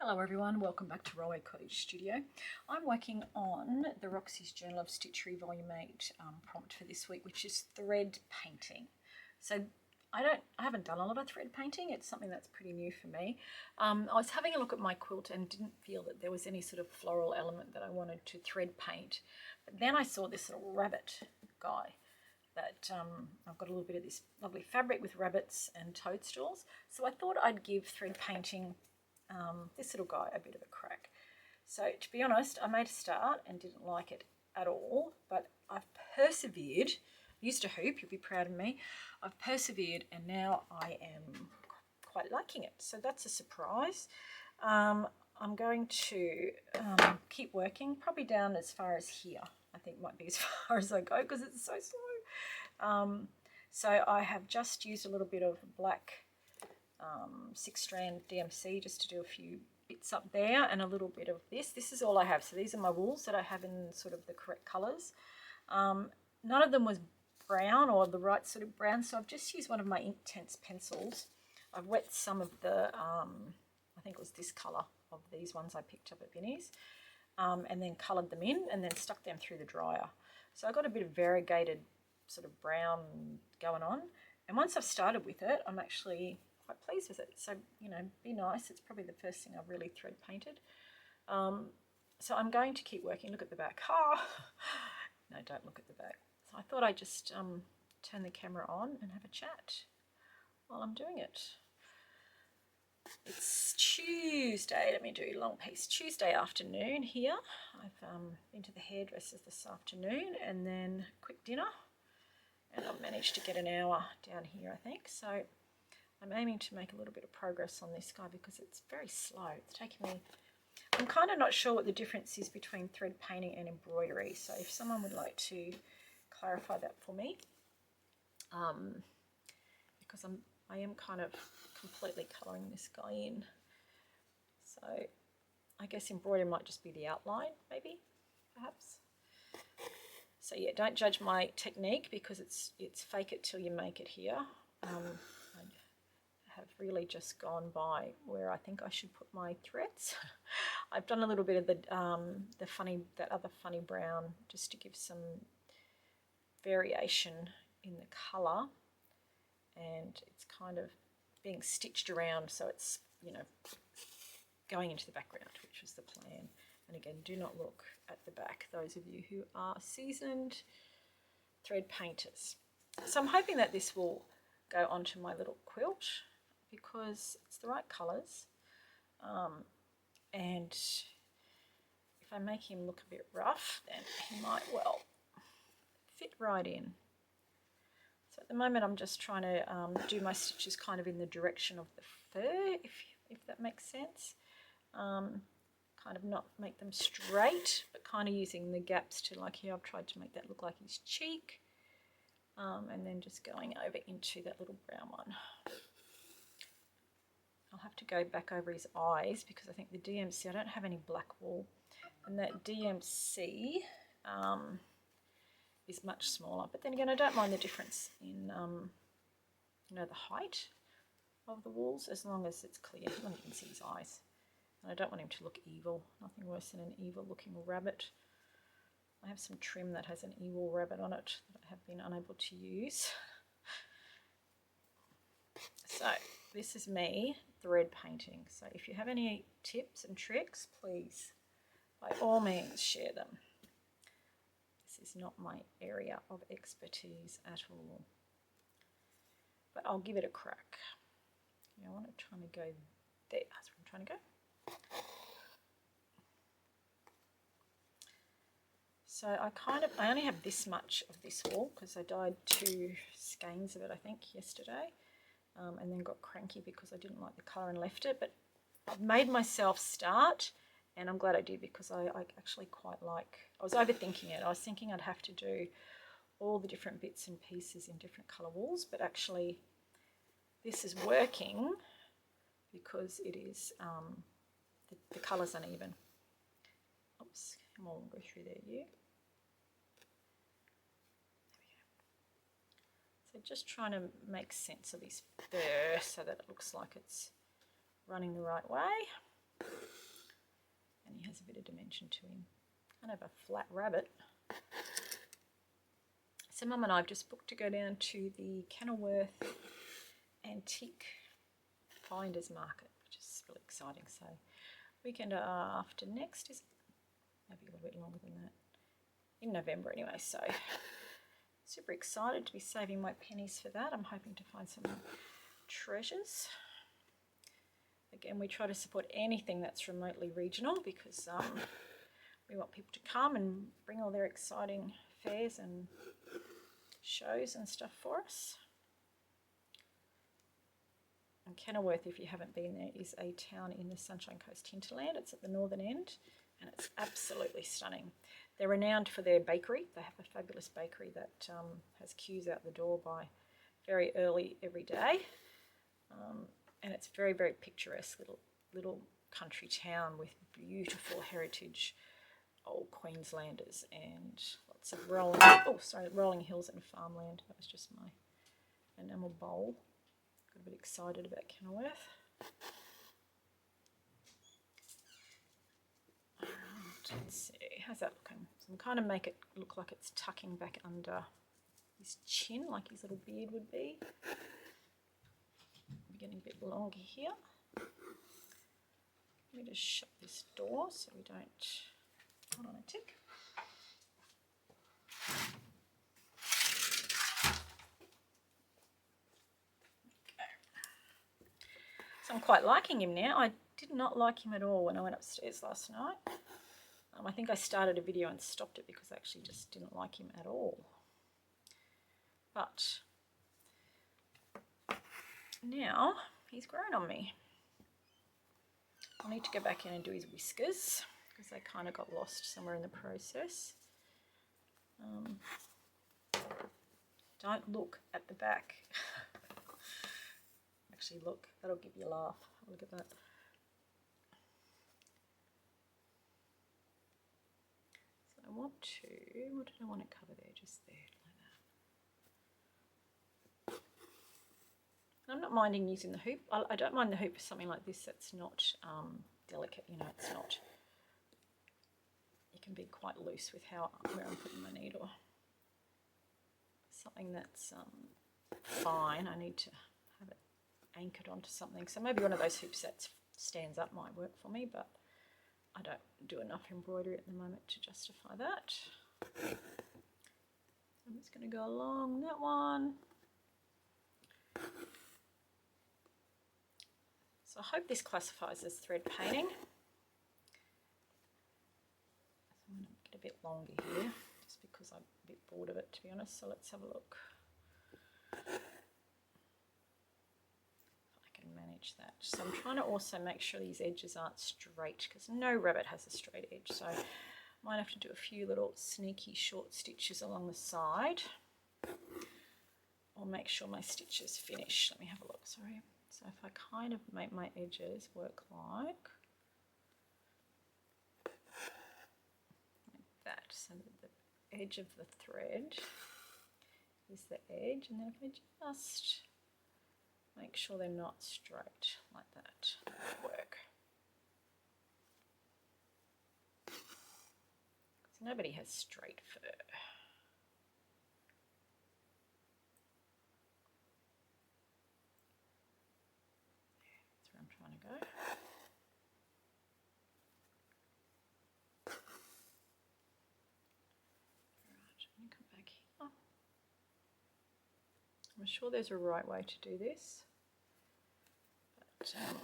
Hello everyone, welcome back to Roxy Cottage Studio. I'm working on the Roxy's Journal of Stitchery Volume 8 prompt for this week, which is thread painting. So I haven't done a lot of thread painting. It's something that's pretty new for me. I was having a look at my quilt and didn't feel that there was any sort of floral element that I wanted to thread paint. But then I saw this little rabbit guy that I've got a little bit of this lovely fabric with rabbits and toadstools. So I thought I'd give thread painting this little guy a bit of a crack. So to be honest, I made a start and didn't like it at all, but I've persevered. I used to hoop, you'll be proud of me. I've persevered and now I am quite liking it. So that's a surprise. I'm going to keep working, probably down as far as here. I think might be as far as I go because it's so slow. So I have just used a little bit of black 6-strand DMC just to do a few bits up there and a little bit of this. This is all I have. So these are my wools that I have in sort of the correct colours. None of them was brown or the right sort of brown, so I've just used one of my Inktense pencils. I've wet some of the, I think it was this colour of these ones I picked up at Vinnie's, and then coloured them in and then stuck them through the dryer. So I got a bit of variegated sort of brown going on, and once I've started with it, I'm actually quite pleased with it. So, you know, be nice. It's probably the first thing I've really thread painted. So I'm going to keep working. Look at the back. No, don't look at the back. So I thought I'd just turn the camera on and have a chat while I'm doing it. It's Tuesday. Let me do a long piece. Tuesday afternoon here. I've been to the hairdressers this afternoon and then quick dinner. And I've managed to get an hour down here, I think. So I'm aiming to make a little bit of progress on this guy because it's very slow. It's taking me... I'm kind of not sure what the difference is between thread painting and embroidery. So if someone would like to clarify that for me, because I am kind of completely colouring this guy in. So I guess embroidery might just be the outline, maybe, perhaps. So yeah, don't judge my technique because it's fake it till you make it here. I have really just gone by where I think I should put my threads. I've done a little bit of that other funny brown just to give some variation in the colour, and it's kind of being stitched around so it's, you know, going into the background, which was the plan. And again, do not look at the back, those of you who are seasoned thread painters. So I'm hoping that this will go onto my little quilt because it's the right colours, and if I make him look a bit rough, then he might well fit right in. So at the moment I'm just trying to do my stitches kind of in the direction of the fur, if that makes sense. Kind of not make them straight, but kind of using the gaps to, like here I've tried to make that look like his cheek, and then just going over into that little brown one. I'll have to go back over his eyes because I think the DMC, I don't have any black wool, and that DMC is much smaller. But then again, I don't mind the difference in you know, the height of the wools, as long as it's clear, as long as you can see his eyes. And I don't want him to look evil. Nothing worse than an evil looking rabbit. I have some trim that has an evil rabbit on it that I have been unable to use. So this is me thread painting. So if you have any tips and tricks, please, by all means, share them. This is not my area of expertise at all, but I'll give it a crack. Yeah, I want to try to go there. That's where I'm trying to go. So I only have this much of this wool because I dyed 2 skeins of it, I think, yesterday, and then got cranky because I didn't like the colour and left it. But I've made myself start, and I'm glad I did because I actually quite like, I was overthinking it. I was thinking I'd have to do all the different bits and pieces in different colour wools, but actually this is working because it is, the colour's uneven. Oops, come on, go through there, you. So just trying to make sense of his fur so that it looks like it's running the right way. of dimension to him. Kind of a flat rabbit. So Mum and I have just booked to go down to the Kenilworth Antique Finders Market, which is really exciting. So weekend after next is maybe a little bit longer than that. In November anyway, so super excited to be saving my pennies for that. I'm hoping to find some treasures. Again, we try to support anything that's remotely regional because we want people to come and bring all their exciting fairs and shows and stuff for us. And Kenilworth, if you haven't been there, is a town in the Sunshine Coast hinterland. It's at the northern end and it's absolutely stunning. They're renowned for their bakery. They have a fabulous bakery that has queues out the door by very early every day. And it's very, very picturesque little country town with beautiful heritage old Queenslanders and lots of rolling hills and farmland. That was just my enamel bowl. Got a bit excited about Kenilworth. Let's see, how's that looking? So I'm kind of make it look like it's tucking back under his chin, like his little beard would be. I'm getting a bit longer here. Let me just shut this door so we don't, hold on a tick. Okay. So I'm quite liking him now. I did not like him at all when I went upstairs last night. I think I started a video and stopped it because I actually just didn't like him at all. But now he's grown on me. I'll need to go back in and do his whiskers because they kind of got lost somewhere in the process. Don't look at the back. Actually look, that'll give you a laugh. Look at that. I want to, what did I want to cover there? Just there, like that. I'm not minding using the hoop. I don't mind the hoop for something like this that's not delicate, you know, it's not, you can be quite loose with where I'm putting my needle. Something that's fine, I need to have it anchored onto something. So maybe one of those hoops that stands up might work for me, but I don't do enough embroidery at the moment to justify that. I'm just going to go along that one. So I hope this classifies as thread painting. So I'm going to get a bit longer here, just because I'm a bit bored of it, to be honest. So let's have a look. Manage that. So I'm trying to also make sure these edges aren't straight because no rabbit has a straight edge, so I might have to do a few little sneaky short stitches along the side or make sure my stitches finish. Let me have a look, sorry. So if I kind of make my edges work like that, so that the edge of the thread is the edge, and then if I just make sure they're not straight like that, that'll work. Because nobody has straight fur. That's where I'm trying to go. Right, I'm going to come back here. I'm sure there's a right way to do this. But, I'm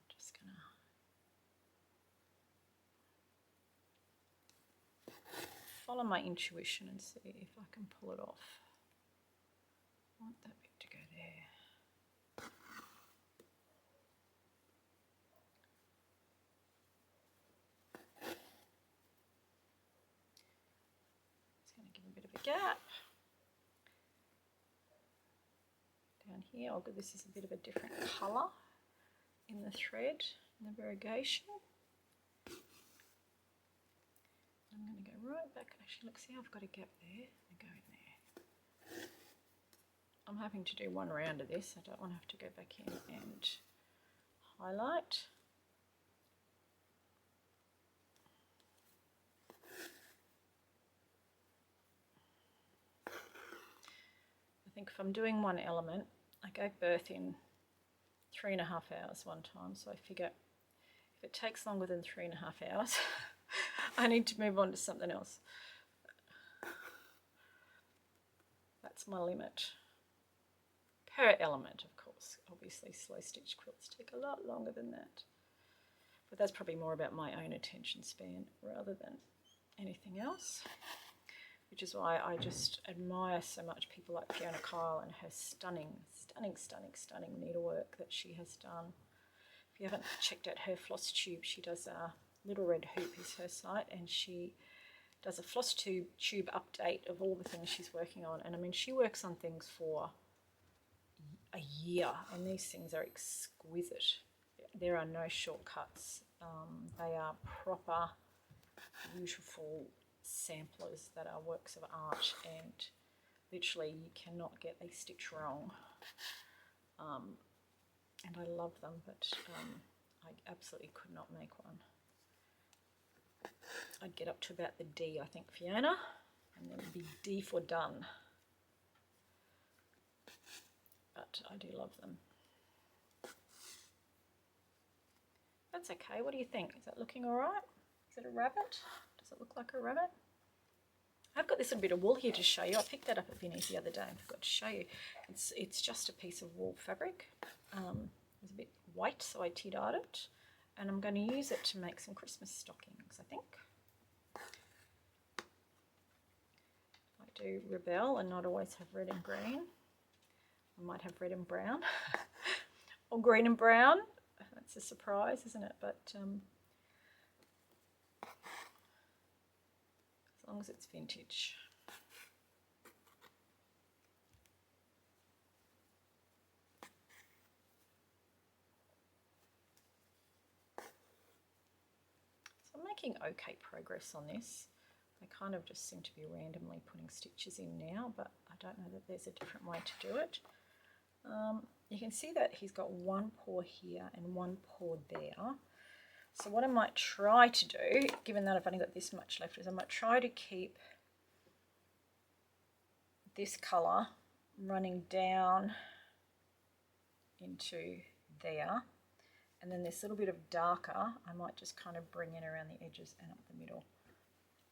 just going to follow my intuition and see if I can pull it off. I want that bit to go there. Just going to give a bit of a gap. Down here, oh good, this is a bit of a different colour in the thread, in the variegation. I'm going to go right back, actually look, see I've got a gap there, I'm going to go in there. I'm having to do one round of this. I don't want to have to go back in and highlight. I think if I'm doing one element, I gave birth in 3.5 hours one time, so I figure if it takes longer than 3.5 hours, I need to move on to something else. That's my limit. Per element, of course. Obviously, slow stitch quilts take a lot longer than that. But that's probably more about my own attention span rather than anything else. Which is why I just admire so much people like Fiona Kyle and her stunning needlework that she has done. If you haven't checked out her floss tube, she does a Little Red Hoop is her site, and she does a floss tube update of all the things she's working on. And I mean, she works on things for a year, and these things are exquisite. There are no shortcuts. They are proper, beautiful samplers that are works of art, and literally you cannot get a stitch wrong. And I love them, but I absolutely could not make one. I'd get up to about the D, I think, Fiona, and then it'd be D for done. But I do love them. That's okay. What do you think? Is that looking all right? Is it a rabbit? Does it look like a rabbit? I've got this little bit of wool here to show you. I picked that up at Vinnie's the other day and forgot to show you. It's just a piece of wool fabric. It was a bit white, so I tea-dyed it. And I'm going to use it to make some Christmas stockings, I think. I do rebel and not always have red and green. I might have red and brown or green and brown. That's a surprise, isn't it? But as long as it's vintage. So I'm making okay progress on this. I kind of just seem to be randomly putting stitches in now, but I don't know that there's a different way to do it. You can see that he's got one paw here and one paw there. So what I might try to do, given that I've only got this much left, is I might try to keep this colour running down into there, and then this little bit of darker I might just kind of bring in around the edges and up the middle.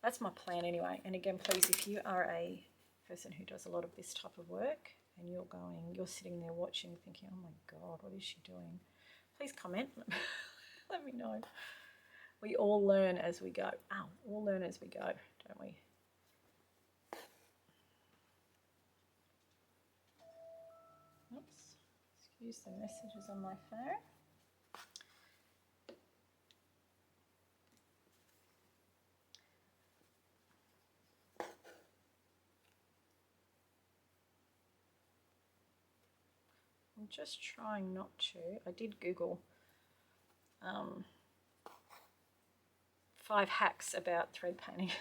That's my plan anyway. And again, please, if you are a person who does a lot of this type of work and you're sitting there watching thinking, oh my god, what is she doing, please comment. Let me know. We all learn as we go. All learn as we go, don't we? Oops, excuse the messages on my phone. I'm just trying not to. I did Google 5 hacks about thread painting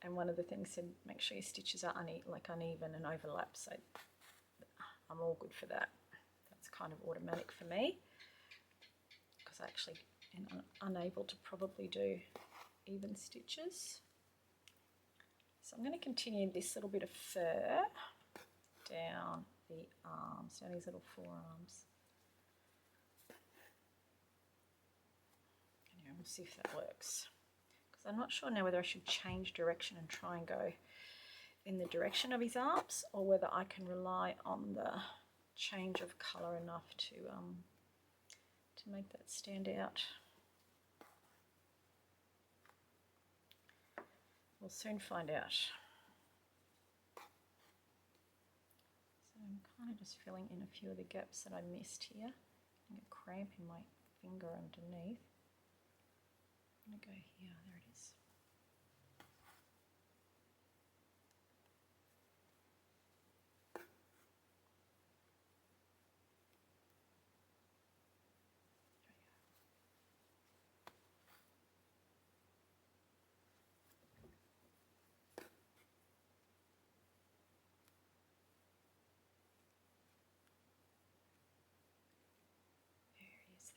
and one of the things said make sure your stitches are uneven and overlap, so I'm all good for that. That's kind of automatic for me because I actually am unable to probably do even stitches. So I'm going to continue this little bit of fur down the arms, down these little forearms. Anyway, we'll see if that works. Because I'm not sure now whether I should change direction and try and go in the direction of his arms, or whether I can rely on the change of colour enough to make that stand out. We'll soon find out. So I'm kind of just filling in a few of the gaps that I missed here. I get a cramp in my finger underneath. I'm going to go here, there it is.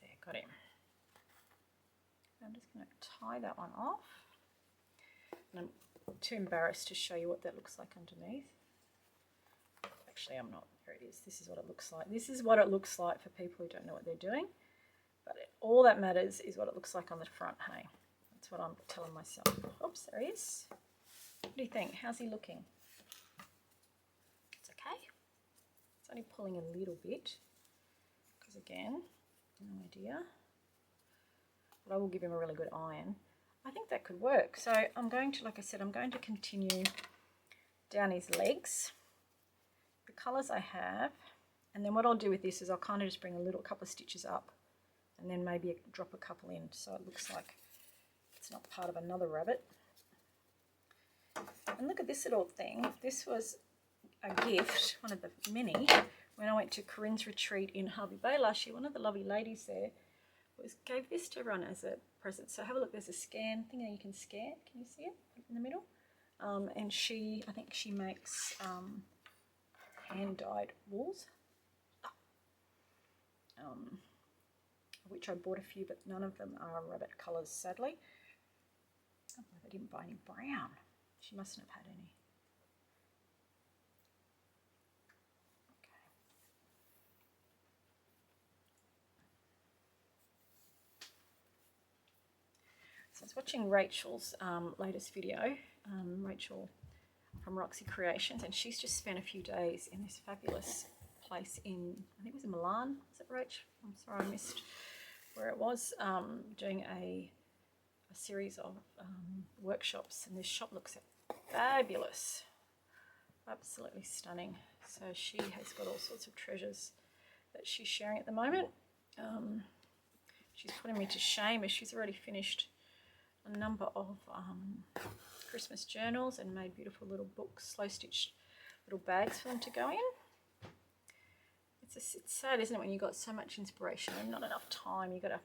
there, got him. I'm just going to tie that one off. And I'm too embarrassed to show you what that looks like underneath. Actually, I'm not. There it is. This is what it looks like. This is what it looks like for people who don't know what they're doing. But all that matters is what it looks like on the front, hey? That's what I'm telling myself. Oops, there he is. What do you think? How's he looking? It's okay. It's only pulling a little bit. Because again, no idea. But I will give him a really good iron. I think that could work. So I'm going to, like I said, I'm going to continue down his legs. The colours I have. And then what I'll do with this is I'll kind of just bring a couple of stitches up. And then maybe drop a couple in so it looks like it's not part of another rabbit. And look at this little thing. This was a gift, one of the many, when I went to Corinne's retreat in Harvey Bay last year. One of the lovely ladies there gave this to everyone as a present. So have a look, there's a scan thing that you can scan. Can you see it in the middle? And I think she makes hand-dyed wools. Which I bought a few, but none of them are rabbit colours, sadly. Oh, they didn't buy any brown. She mustn't have had any. Okay. So I was watching Rachel's latest video, Rachel from Roxy Creations, and she's just spent a few days in this fabulous place in, I think it was in Milan. Was it, Rach? I'm sorry I missed where it was, doing a series of workshops, and this shop looks fabulous, absolutely stunning. So she has got all sorts of treasures that she's sharing at the moment. She's putting me to shame as she's already finished a number of Christmas journals and made beautiful little books, slow stitched little bags for them to go in. It's sad, isn't it, when you've got so much inspiration and not enough time. You've got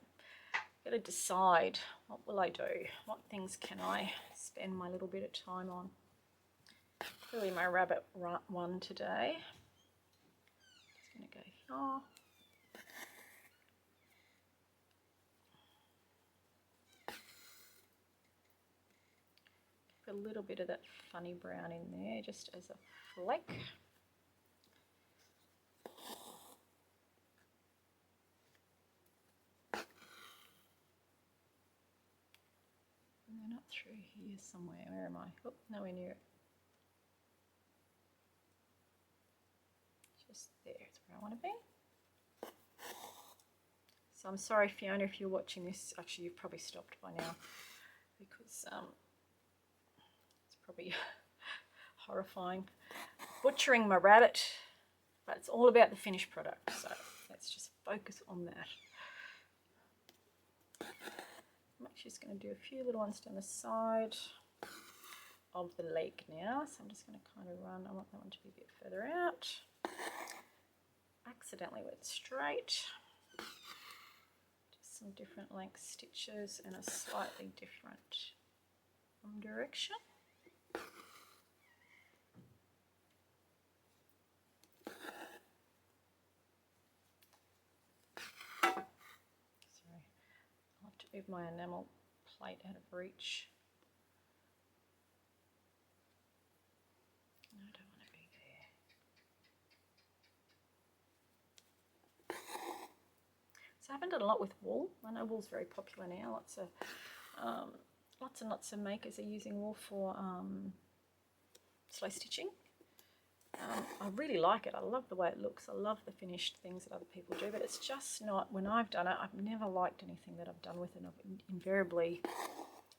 to decide, what will I do? What things can I spend my little bit of time on? Clearly my rabbit one today. Just going to go here. Keep a little bit of that funny brown in there just as a fleck. And then up through here somewhere. Where am I? Oh, nowhere near it. Just there is where I want to be. So I'm sorry, Fiona, if you're watching this. Actually, you've probably stopped by now because it's probably horrifying. Butchering my rabbit, but it's all about the finished product. So let's just focus on that. I'm actually just going to do a few little ones down the side of the leg now. So I'm just going to kind of run. I want that one to be a bit further out. Accidentally went straight. Just some different length stitches and a slightly different direction. Move my enamel plate out of reach. No, I don't want to be there. So I haven't done a lot with wool. I know wool's very popular now. Lots and lots of makers are using wool for slow stitching. I really like it. I love the way it looks. I love the finished things that other people do, but it's just not, when I've done it, I've never liked anything that I've done with it. I've invariably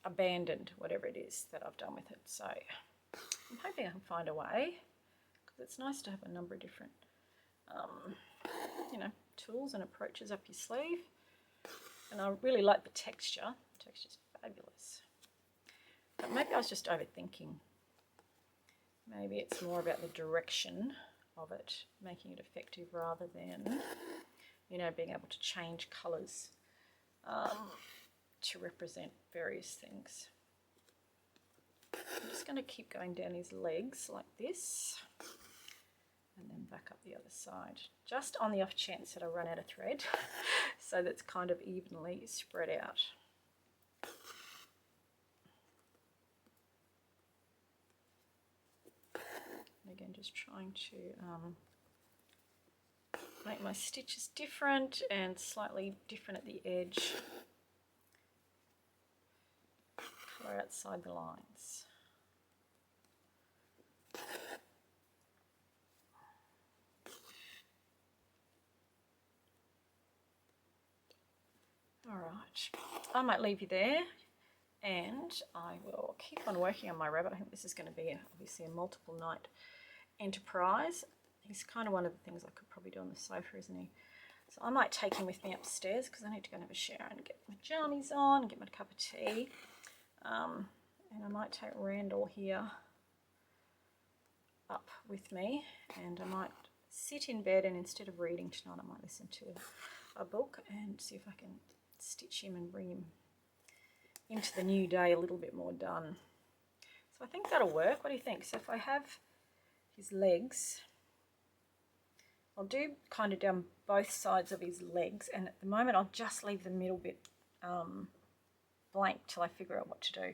abandoned whatever it is that I've done with it. So I'm hoping I can find a way, because it's nice to have a number of different, tools and approaches up your sleeve. And I really like the texture. The texture's fabulous. But maybe I was just overthinking. Maybe it's more about the direction of it, making it effective rather than, being able to change colours to represent various things. I'm just going to keep going down his legs like this. and then back up the other side, just on the off chance that I run out of thread, so that's kind of evenly spread out. And again, just trying to make my stitches different and slightly different at the edge, colour outside the lines. Alright, I might leave you there and I will keep on working on my rabbit. I think this is going to be obviously a multiple night enterprise. He's kind of one of the things I could probably do on the sofa, isn't he? So I might take him with me upstairs because I need to go and have a shower and get my jammies on, get my cup of tea. And I might take Randall here up with me, and I might sit in bed, and instead of reading tonight I might listen to a book and see if I can stitch him and bring him into the new day a little bit more done. So I think that'll work. What do you think? So if I have his legs, I'll do kind of down both sides of his legs, and at the moment I'll just leave the middle bit blank till I figure out what to do,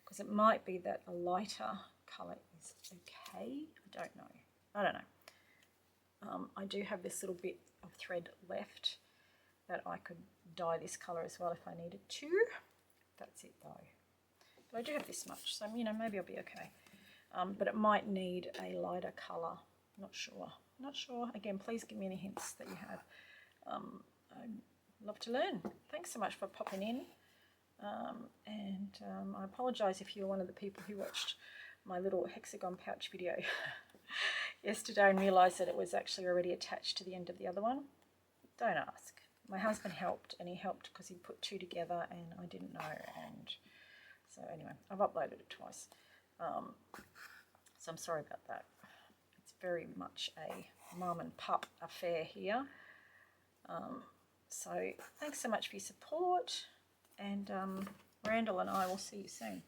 because it might be that a lighter colour is okay. I don't know. I do have this little bit of thread left that I could dye this colour as well if I needed to. That's it though. But I do have this much, so you know, maybe I'll be okay. But it might need a lighter colour. Not sure. Again, please give me any hints that you have. I'd love to learn. Thanks so much for popping in. I apologise if you're one of the people who watched my little hexagon pouch video yesterday and realised that it was actually already attached to the end of the other one. Don't ask. My husband helped, and he helped because he put two together and I didn't know, and so anyway, I've uploaded it twice. So I'm sorry about that. It's very much a mum and pup affair here. So thanks so much for your support, and Randall and I will see you soon.